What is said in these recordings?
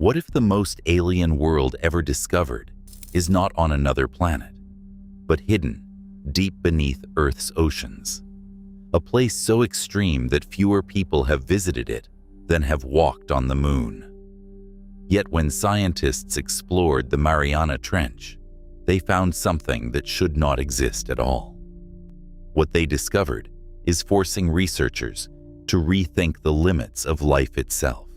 What if the most alien world ever discovered is not on another planet, but hidden deep beneath Earth's oceans? A place so extreme that fewer people have visited it than have walked on the moon. Yet when scientists explored the Mariana Trench, they found something that should not exist at all. What they discovered is forcing researchers to rethink the limits of life itself.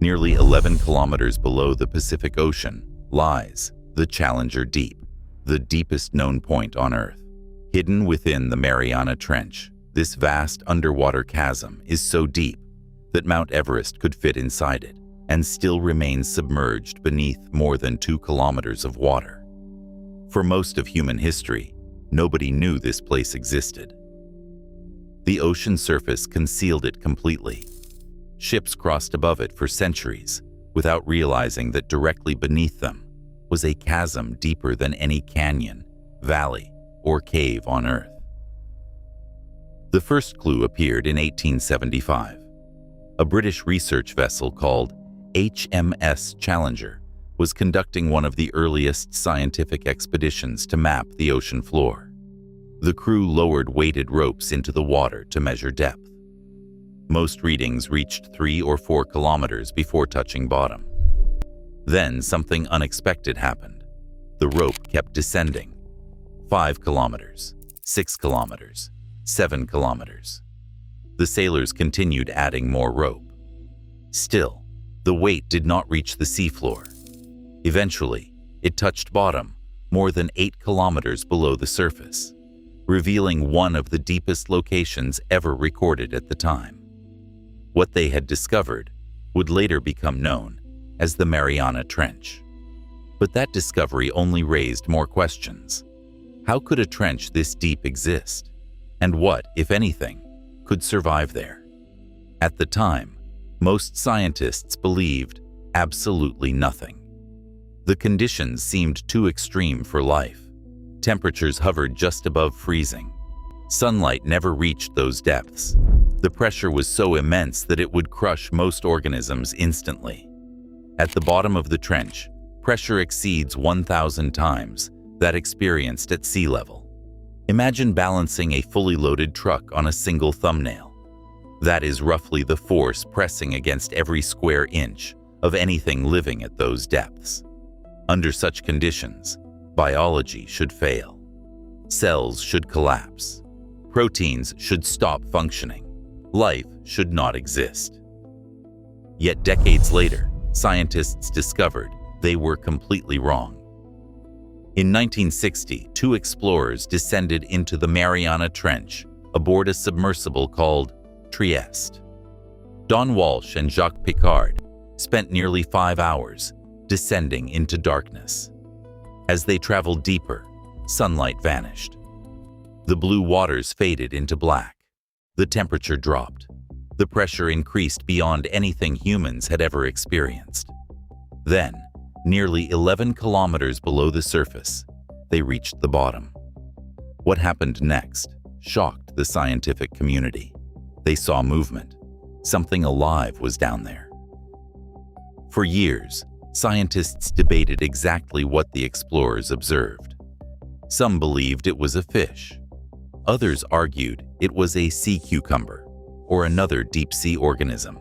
Nearly 11 kilometers below the Pacific Ocean lies the Challenger Deep, the deepest known point on Earth. Hidden within the Mariana Trench, this vast underwater chasm is so deep that Mount Everest could fit inside it and still remains submerged beneath more than 2 kilometers of water. For most of human history, nobody knew this place existed. The ocean surface concealed it completely. Ships crossed above it for centuries without realizing that directly beneath them was a chasm deeper than any canyon, valley, or cave on Earth. The first clue appeared in 1875. A British research vessel called HMS Challenger was conducting one of the earliest scientific expeditions to map the ocean floor. The crew lowered weighted ropes into the water to measure depth. Most readings reached 3 or 4 kilometers before touching bottom. Then something unexpected happened. The rope kept descending. 5 kilometers, 6 kilometers, 7 kilometers. The sailors continued adding more rope. Still, the weight did not reach the seafloor. Eventually, it touched bottom more than 8 kilometers below the surface, revealing one of the deepest locations ever recorded at the time. What they had discovered would later become known as the Mariana Trench. But that discovery only raised more questions. How could a trench this deep exist? And what, if anything, could survive there? At the time, most scientists believed absolutely nothing. The conditions seemed too extreme for life. Temperatures hovered just above freezing. Sunlight never reached those depths. The pressure was so immense that it would crush most organisms instantly. At the bottom of the trench, pressure exceeds 1,000 times that experienced at sea level. Imagine balancing a fully loaded truck on a single thumbnail. That is roughly the force pressing against every square inch of anything living at those depths. Under such conditions, biology should fail. Cells should collapse. Proteins should stop functioning. Life should not exist. Yet decades later, scientists discovered they were completely wrong. In 1960, 2 explorers descended into the Mariana Trench aboard a submersible called Trieste. Don Walsh and Jacques Piccard spent nearly 5 hours descending into darkness. As they traveled deeper, sunlight vanished. The blue waters faded into black. The temperature dropped. The pressure increased beyond anything humans had ever experienced. Then, nearly 11 kilometers below the surface, they reached the bottom. What happened next shocked the scientific community. They saw movement. Something alive was down there. For years, scientists debated exactly what the explorers observed. Some believed it was a fish. Others argued it was a sea cucumber or another deep-sea organism.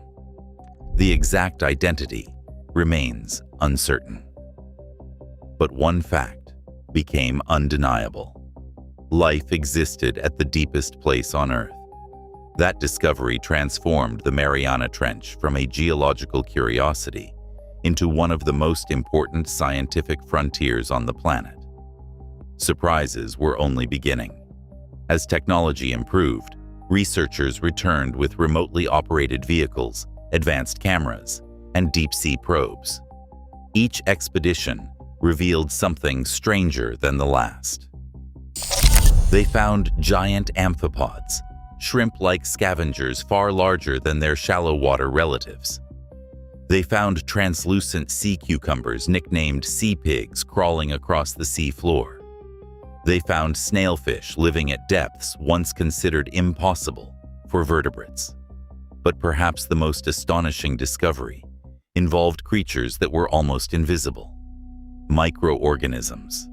The exact identity remains uncertain. But one fact became undeniable. Life existed at the deepest place on Earth. That discovery transformed the Mariana Trench from a geological curiosity into one of the most important scientific frontiers on the planet. Surprises were only beginning. As technology improved, researchers returned with remotely operated vehicles, advanced cameras, and deep-sea probes. Each expedition revealed something stranger than the last. They found giant amphipods, shrimp-like scavengers far larger than their shallow-water relatives. They found translucent sea cucumbers nicknamed sea pigs crawling across the sea floor. They found snailfish living at depths once considered impossible for vertebrates. But perhaps the most astonishing discovery involved creatures that were almost invisible. Microorganisms,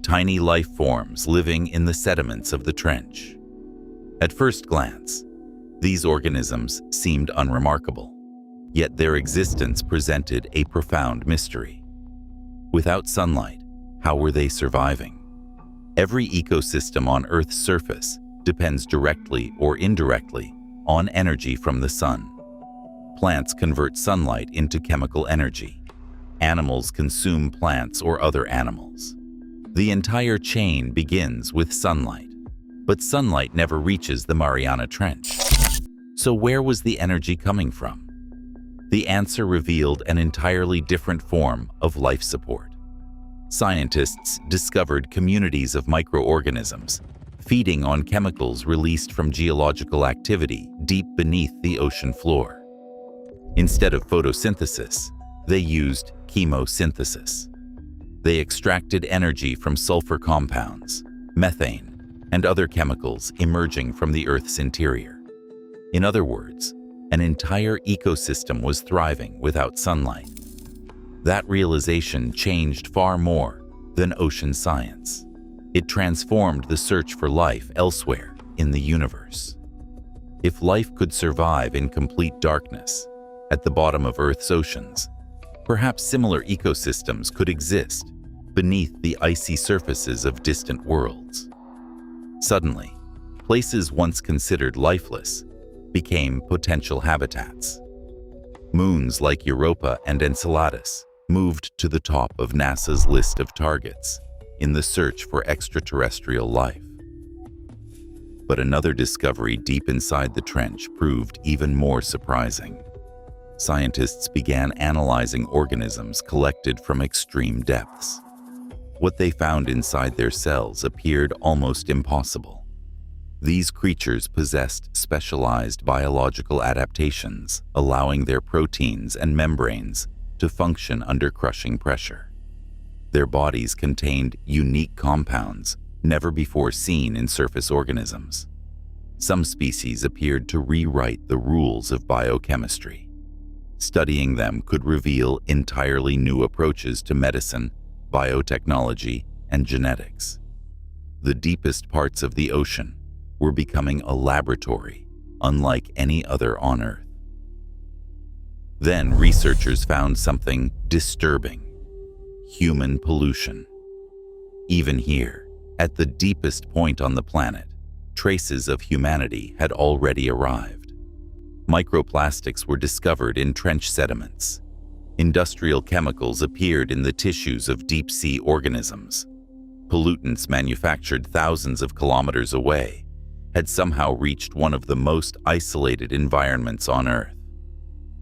tiny life forms living in the sediments of the trench. At first glance, these organisms seemed unremarkable, yet their existence presented a profound mystery. Without sunlight, how were they surviving? Every ecosystem on Earth's surface depends directly or indirectly on energy from the sun. Plants convert sunlight into chemical energy. Animals consume plants or other animals. The entire chain begins with sunlight, but sunlight never reaches the Mariana Trench. So where was the energy coming from? The answer revealed an entirely different form of life support. Scientists discovered communities of microorganisms feeding on chemicals released from geological activity deep beneath the ocean floor. Instead of photosynthesis, they used chemosynthesis. They extracted energy from sulfur compounds, methane, and other chemicals emerging from the Earth's interior. In other words, an entire ecosystem was thriving without sunlight. That realization changed far more than ocean science. It transformed the search for life elsewhere in the universe. If life could survive in complete darkness at the bottom of Earth's oceans, perhaps similar ecosystems could exist beneath the icy surfaces of distant worlds. Suddenly, places once considered lifeless became potential habitats. Moons like Europa and Enceladus moved to the top of NASA's list of targets in the search for extraterrestrial life. But another discovery deep inside the trench proved even more surprising. Scientists began analyzing organisms collected from extreme depths. What they found inside their cells appeared almost impossible. These creatures possessed specialized biological adaptations, allowing their proteins and membranes to function under crushing pressure. Their bodies contained unique compounds never before seen in surface organisms. Some species appeared to rewrite the rules of biochemistry. Studying them could reveal entirely new approaches to medicine, biotechnology, and genetics. The deepest parts of the ocean were becoming a laboratory unlike any other on Earth. Then researchers found something disturbing: human pollution. Even here, at the deepest point on the planet, traces of humanity had already arrived. Microplastics were discovered in trench sediments. Industrial chemicals appeared in the tissues of deep-sea organisms. Pollutants manufactured thousands of kilometers away had somehow reached one of the most isolated environments on Earth.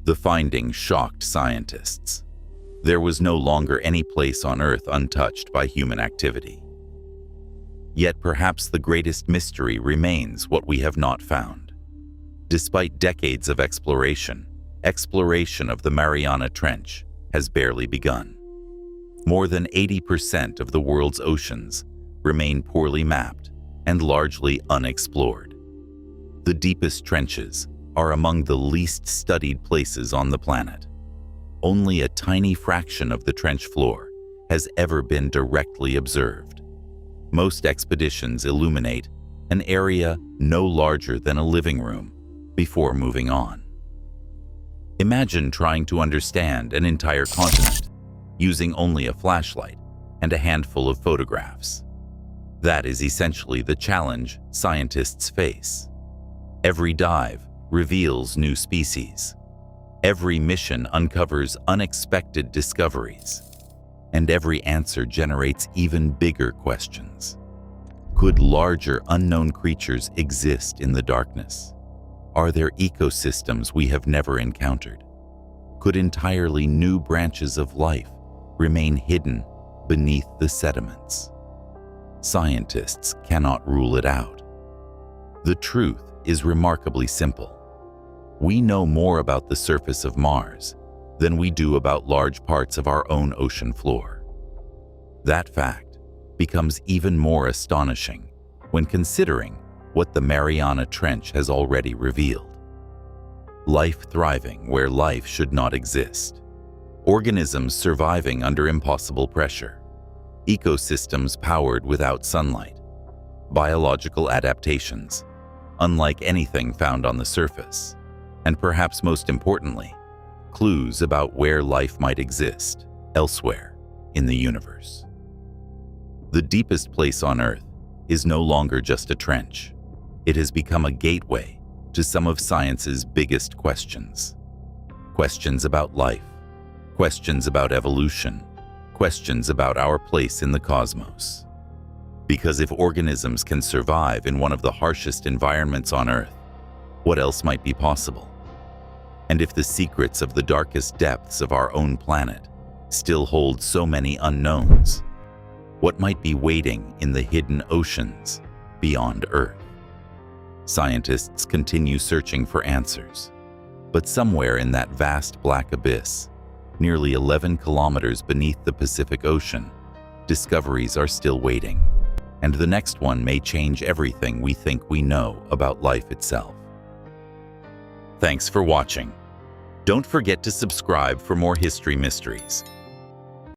The finding shocked scientists. There was no longer any place on Earth untouched by human activity. Yet perhaps the greatest mystery remains what we have not found. Despite decades of exploration of the Mariana Trench has barely begun. More than 80% of the world's oceans remain poorly mapped and largely unexplored. The deepest trenches are among the least studied places on the planet. Only a tiny fraction of the trench floor has ever been directly observed. Most expeditions illuminate an area no larger than a living room before moving on. Imagine trying to understand an entire continent using only a flashlight and a handful of photographs. That is essentially the challenge scientists face. Every dive reveals new species. Every mission uncovers unexpected discoveries. And every answer generates even bigger questions. Could larger unknown creatures exist in the darkness? Are there ecosystems we have never encountered? Could entirely new branches of life remain hidden beneath the sediments? Scientists cannot rule it out. The truth is remarkably simple. We know more about the surface of Mars than we do about large parts of our own ocean floor. That fact becomes even more astonishing when considering what the Mariana Trench has already revealed. Life thriving where life should not exist. organisms surviving under impossible pressure, ecosystems powered without sunlight, biological adaptations, unlike anything found on the surface, and perhaps most importantly, clues about where life might exist elsewhere in the universe. The deepest place on Earth is no longer just a trench. It has become a gateway to some of science's biggest questions. Questions about life, questions about evolution, questions about our place in the cosmos. Because if organisms can survive in one of the harshest environments on Earth, what else might be possible? And if the secrets of the darkest depths of our own planet still hold so many unknowns, what might be waiting in the hidden oceans beyond Earth? Scientists continue searching for answers, but somewhere in that vast black abyss, nearly 11 kilometers beneath the Pacific Ocean, discoveries are still waiting, and the next one may change everything we think we know about life itself. Thanks for watching. Don't forget to subscribe for more history mysteries.